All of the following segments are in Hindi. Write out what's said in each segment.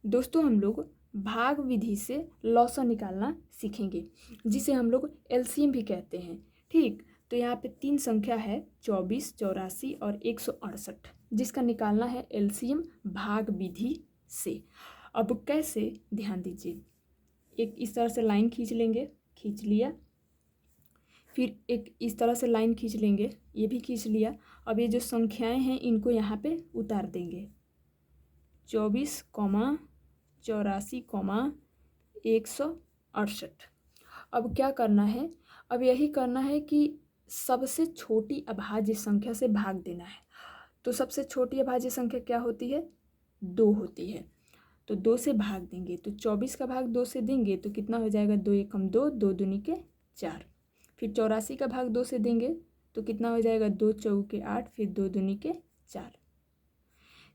दोस्तों हम लोग भाग विधि से लॉसा निकालना सीखेंगे, जिसे हम लोग एलसीएम भी कहते हैं। ठीक, तो यहाँ पे 3 संख्या है 24, 84 और 168, जिसका निकालना है एलसीएम भाग विधि से। अब कैसे, ध्यान दीजिए। एक इस तरह से लाइन खींच लेंगे, खींच लिया। फिर एक इस तरह से लाइन खींच लेंगे, ये भी खींच लिया। अब ये जो संख्याएं हैं इनको यहाँ पे उतार देंगे, 24, 84, 168। अब क्या करना है, अब यही करना है कि सबसे छोटी अभाज्य संख्या से भाग देना है। तो सबसे छोटी अभाज्य संख्या क्या होती है, 2 होती है। तो 2 से भाग देंगे, तो 24 का भाग 2 से देंगे तो कितना हो जाएगा, 2 एकम 2, 2 दूनी के 4। फिर 84 का भाग 2 से देंगे तो कितना हो जाएगा, 2 चौके 8, फिर 2 दूनी के 4।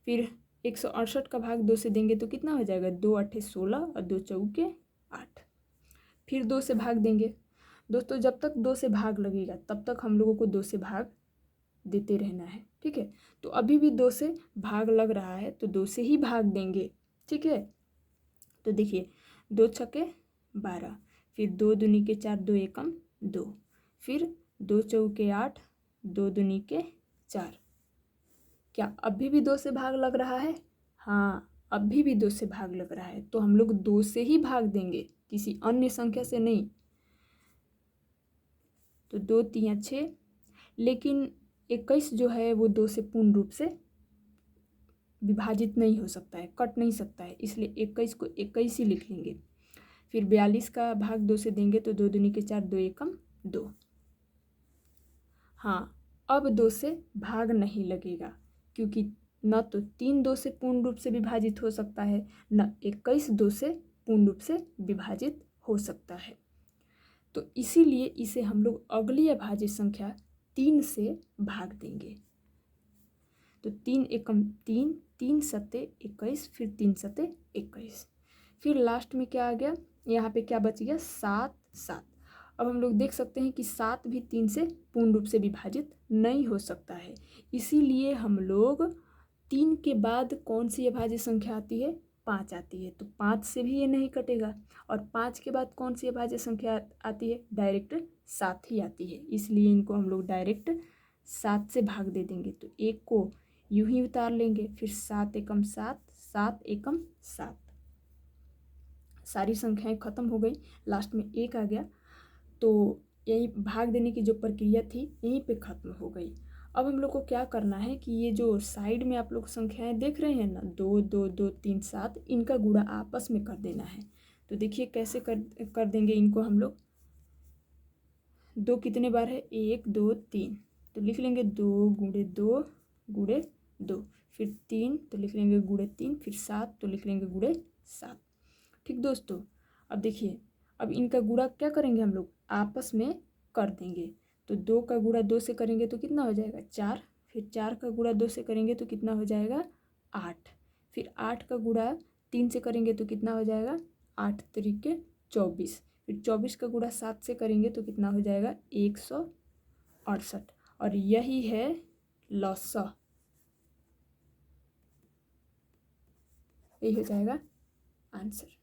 फिर 168 का भाग 2 से देंगे तो कितना हो जाएगा, 2 आठे 16 और 2 चौके 8। फिर 2 से भाग देंगे। दोस्तों जब तक 2 से भाग लगेगा तब तक हम लोगों को 2 से भाग देते रहना है। ठीक है, तो अभी भी 2 से भाग लग रहा है तो 2 से ही भाग देंगे। ठीक है, तो देखिए 2 छक्के 12, फिर 2 दूनी के 4, 2 एकम 2, फिर 2 चौके 8, 2 दूनी के 4। क्या अभी भी 2 से भाग लग रहा है? हाँ, अभी भी 2 से भाग लग रहा है, तो हम लोग 2 से ही भाग देंगे, किसी अन्य संख्या से नहीं। तो 2 तिया 6, लेकिन 21 जो है वो 2 से पूर्ण रूप से विभाजित नहीं हो सकता है, कट नहीं सकता है, इसलिए 21 को 21 ही लिख लेंगे। फिर 42 का भाग 2 से देंगे तो 2 दूनी के 4, 2 एकम 2। हाँ, अब 2 से भाग नहीं लगेगा, क्योंकि न तो 3 2 से पूर्ण रूप से विभाजित हो सकता है, न 21 2 से पूर्ण रूप से विभाजित हो सकता है। तो इसीलिए इसे हम लोग अगली अभाज्य संख्या 3 से भाग देंगे। तो 3 एकम 3, 3 सत्ते 21, फिर 3 सत्ते 21। फिर लास्ट में क्या आ गया, यहाँ पे क्या बच गया, 7 7। अब हम लोग देख सकते हैं कि 7 भी 3 से पूर्ण रूप से विभाजित नहीं हो सकता है, इसीलिए हम लोग 3 के बाद कौन सी अभाज्य संख्या आती है, 5 आती है। तो 5 से भी ये नहीं कटेगा, और 5 के बाद कौन सी अभाज्य संख्या आती है, डायरेक्ट 7 ही आती है, इसलिए इनको हम लोग डायरेक्ट 7 से भाग दे देंगे। तो 1 को यूं ही उतार लेंगे, फिर 7 एकम 7, 7 एकम 7। सारी संख्याएं खत्म हो गई, लास्ट में 1 आ गया। तो यही भाग देने की जो प्रक्रिया थी यहीं पे खत्म हो गई। अब हम लोग को क्या करना है कि ये जो साइड में आप लोग संख्याएं देख रहे हैं ना, 2 2 2 3 7, इनका गुणा आपस में कर देना है। तो देखिए कैसे कर देंगे इनको हम लोग। 2 कितने बार है, 1 2 3, तो लिख लेंगे 2 गुणे 2 गुणे 2, फिर 3 तो लिख लेंगे गुणे 3, फिर 7 तो लिख लेंगे गुणे 7। ठीक दोस्तों, अब देखिए, अब इनका गुणा क्या करेंगे हम लोग, आपस में कर देंगे। तो 2 का गुणा 2 से करेंगे तो कितना हो जाएगा, 4। फिर 4 का गुणा 2 से करेंगे तो कितना हो जाएगा, 8। फिर 8 का गुणा 3 से करेंगे तो कितना हो जाएगा, 8 तरीके 24। फिर 24 का गुणा 7 से करेंगे तो कितना हो जाएगा, 168। और यही है लॉसा, यही हो जाएगा आंसर।